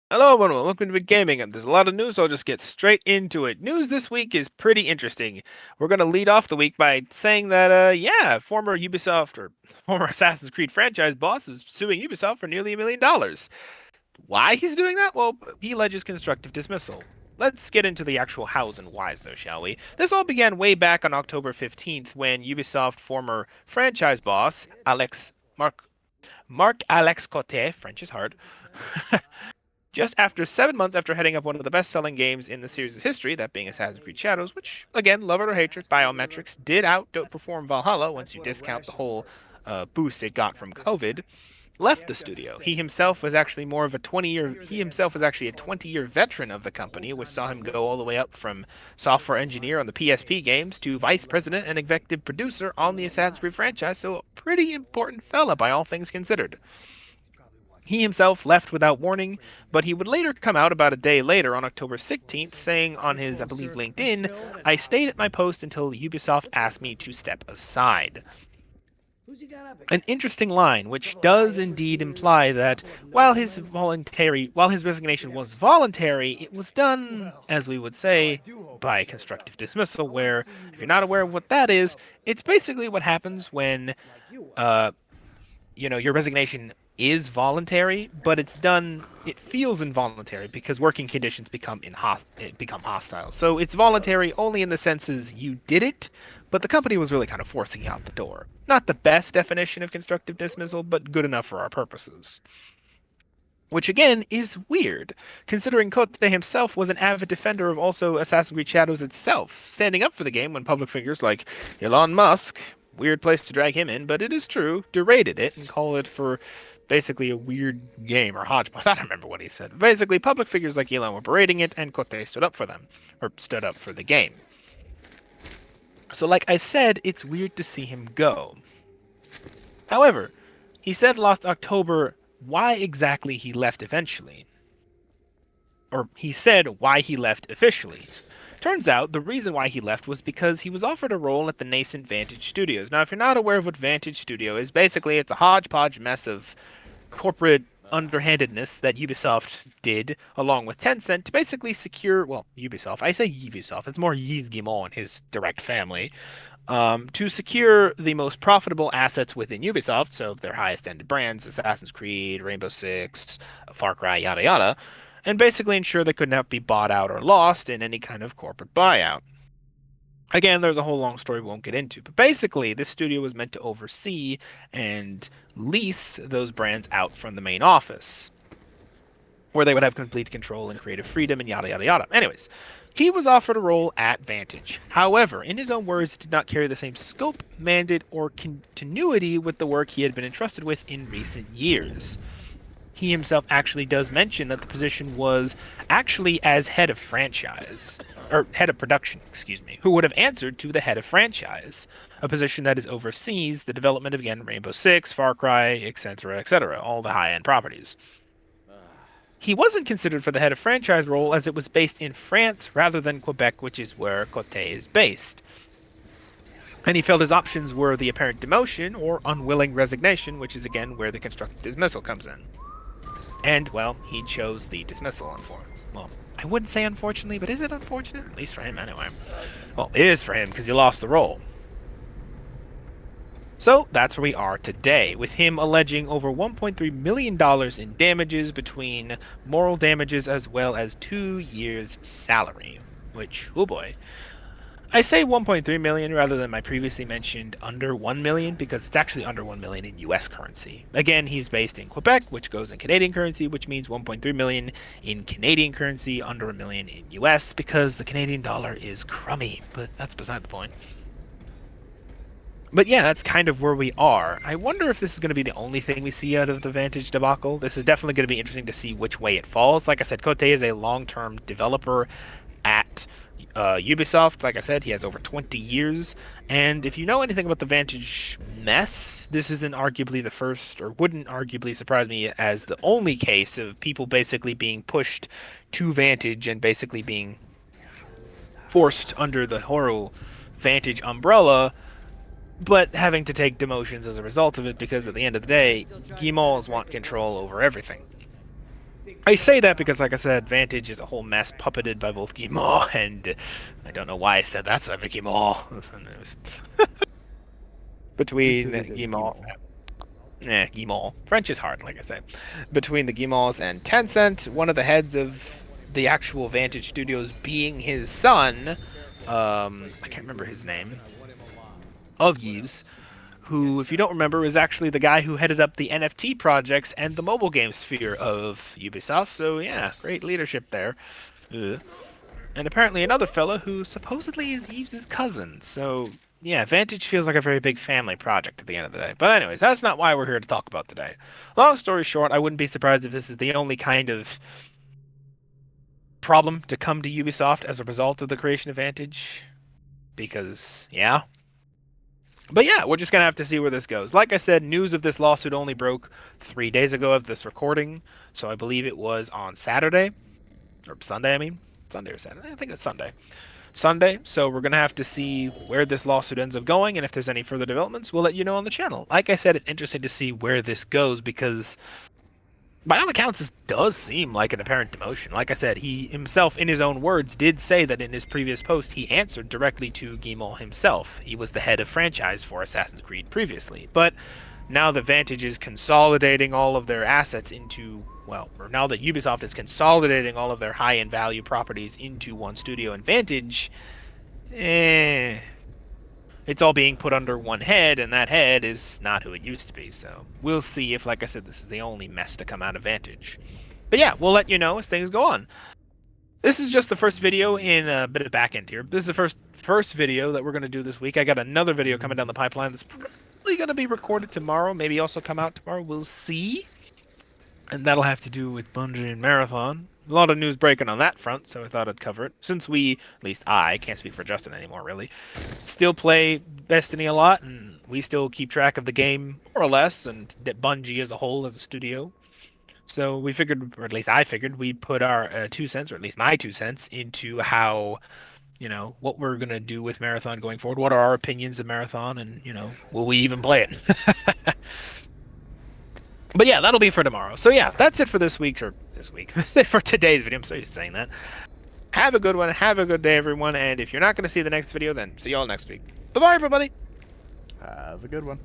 Hello, everyone. Welcome to Big Gaming. And there's a lot of news, so I'll just get straight into it. News this week is pretty interesting. We're going to lead off the week by saying that, yeah, former Ubisoft or former Assassin's Creed franchise boss is suing Ubisoft for nearly $1 million. Why he's doing that? Well, he alleges constructive dismissal. Let's get into the actual hows and whys, though, shall we? This all began way back on October 15th when Ubisoft former franchise boss Marc Alex Cote, French is hard, just after 7 months after heading up one of the best-selling games in the series' history, that being Assassin's Creed Shadows, which, again, love it or hate it, biometrics did outperform Valhalla once you discount the whole boost it got from COVID, left the studio. He himself was actually a 20-year veteran of the company, which saw him go all the way up from software engineer on the PSP games to vice president and executive producer on the Assassin's Creed franchise, so a pretty important fella by all things considered. He himself left without warning, but he would later come out about a day later on October 16th saying on his, I believe, LinkedIn, "I stayed at my post until Ubisoft asked me to step aside." An interesting line, which does indeed imply that while his resignation was voluntary, it was done, as we would say, by constructive dismissal, where, if you're not aware of what that is, it's basically what happens when uh, your resignation is voluntary, but it feels involuntary because working conditions become hostile. So it's voluntary only in the senses you did it, but the company was really kind of forcing you out the door. Not the best definition of constructive dismissal, but good enough for our purposes. Which again is weird, considering Kote himself was an avid defender of also Assassin's Creed Shadows itself, standing up for the game when public figures like Elon Musk, weird place to drag him in, but it is true, derided it and called it for basically a weird game or hodgepodge. I don't remember what he said. Basically, public figures like Elon were berating it, and Kote stood up for them, or stood up for the game. So, like I said, it's weird to see him go. However, he said last October why exactly he left eventually. Or he said why he left officially. Turns out the reason why he left was because he was offered a role at the nascent Vantage Studios. Now, if you're not aware of what Vantage Studio is, basically it's a hodgepodge mess of corporate underhandedness that Ubisoft did along with Tencent to basically secure, well, Ubisoft, I say Ubisoft, it's more Yves Guillemot and his direct family, to secure the most profitable assets within Ubisoft, so their highest ended brands, Assassin's Creed, Rainbow Six, Far Cry, yada yada, and basically ensure they could not be bought out or lost in any kind of corporate buyout. Again, there's a whole long story we won't get into, but basically, this studio was meant to oversee and lease those brands out from the main office, where they would have complete control and creative freedom and yada yada yada. Anyways, he was offered a role at Vantage. However, in his own words, did not carry the same scope, mandate, or continuity with the work he had been entrusted with in recent years. He himself actually does mention that the position was actually as head of franchise, or head of production, excuse me, who would have answered to the head of franchise, a position that is oversees the development of, again, Rainbow Six, Far Cry, etc., all the high-end properties. He wasn't considered for the head of franchise role as it was based in France rather than Quebec, which is where Cote is based. And he felt his options were the apparent demotion or unwilling resignation, which is again where the constructive dismissal comes in. And, well, he chose the dismissal, well, I wouldn't say unfortunately, but is it unfortunate? At least for him, anyway. Well, it is for him, because he lost the role. So, that's where we are today, with him alleging over $1.3 million in damages between moral damages as well as 2 years' salary. Which, oh boy. I say 1.3 million rather than my previously mentioned under 1 million because it's actually under 1 million in US currency. Again, he's based in Quebec, which goes in Canadian currency, which means 1.3 million in Canadian currency, under 1 million in US because the Canadian dollar is crummy, but that's beside the point. But yeah, that's kind of where we are. I wonder if this is going to be the only thing we see out of the Vantage debacle. This is definitely going to be interesting to see which way it falls. Like I said, Cote is a long-term developer at Ubisoft. Like I said, he has over 20 years. And if you know anything about the Vantage mess, this isn't arguably the first, or wouldn't arguably surprise me as the only case of people basically being pushed to Vantage and basically being forced under the horrible Vantage umbrella, but having to take demotions as a result of it because at the end of the day, Guillemots want control over everything. I say that because, like I said, Vantage is a whole mess puppeted by both Guillemot and I don't know why I said that, so I Guillemot. Just Between say it as Guillemot, Guillemot. Guillemot. French is hard, like I say. Between the Guillemots and Tencent, one of the heads of the actual Vantage Studios being his son, I can't remember his name, of Yves, who, if you don't remember, is actually the guy who headed up the NFT projects and the mobile game sphere of Ubisoft. So yeah, great leadership there. Ugh. And apparently another fella who supposedly is Yves' cousin. So yeah, Vantage feels like a very big family project at the end of the day. But anyways, that's not why we're here to talk about today. Long story short, I wouldn't be surprised if this is the only kind of problem to come to Ubisoft as a result of the creation of Vantage. Because, yeah, but yeah, we're just gonna have to see where this goes. Like I said, news of this lawsuit only broke 3 days ago of this recording, so I believe it was on Saturday or Sunday. I mean, Sunday or Saturday. I think it's Sunday. Sunday. So we're gonna have to see where this lawsuit ends up going, and if there's any further developments, we'll let you know on the channel. Like I said, it's interesting to see where this goes because by all accounts, this does seem like an apparent demotion. Like I said, he himself, in his own words, did say that in his previous post, he answered directly to Guillemot himself. He was the head of franchise for Assassin's Creed previously. But now that Vantage is consolidating all of their assets into, well, or now that Ubisoft is consolidating all of their high-end value properties into one studio and Vantage, it's all being put under one head, and that head is not who it used to be. So we'll see if, like I said, this is the only mess to come out of Vantage. But yeah, we'll let you know as things go on. This is just the first video in a bit of back end here. This is the first video that we're going to do this week. I got another video coming down the pipeline that's probably going to be recorded tomorrow, maybe also come out tomorrow. We'll see. And that'll have to do with Bungie and Marathon. A lot of news breaking on that front, so I thought I'd cover it. Since we, at least I, can't speak for Justin anymore, really, still play Destiny a lot, and we still keep track of the game, more or less, and that Bungie as a whole, as a studio. So we figured, or at least I figured, we'd put our 2 cents, or at least my 2 cents, into how, what we're going to do with Marathon going forward. What are our opinions of Marathon, and, will we even play it? But yeah, that'll be for tomorrow. So yeah, that's it for this week, or this week. That's it for today's video. I'm so used to saying that. Have a good one. Have a good day, everyone. And if you're not going to see the next video, then see y'all next week. Bye-bye, everybody. Have a good one.